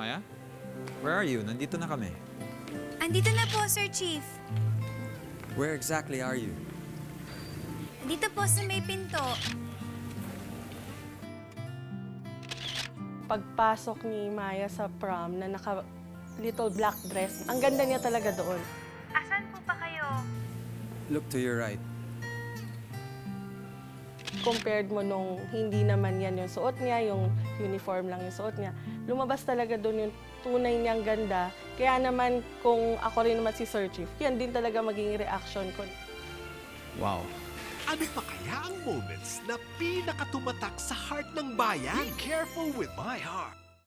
Maya? Where are you? Nandito na kami. Andito na po, Sir Chief. Where exactly are you? Dito po sa may pinto. Pagpasok ni Maya sa prom na naka little black dress, ang ganda niya talaga doon. Asan po ba kayo? Look to your right. Compared mo nung hindi naman yan yung suot niya, yung uniform lang yung suot niya, lumabas talaga doon yung tunay niyang ganda. Kaya naman kung ako rin naman si Sir Chief, yan din talaga magiging reaction ko. Wow. Ano pa kaya ang moments na pinakatumatak sa heart ng bayan? Be careful with my heart.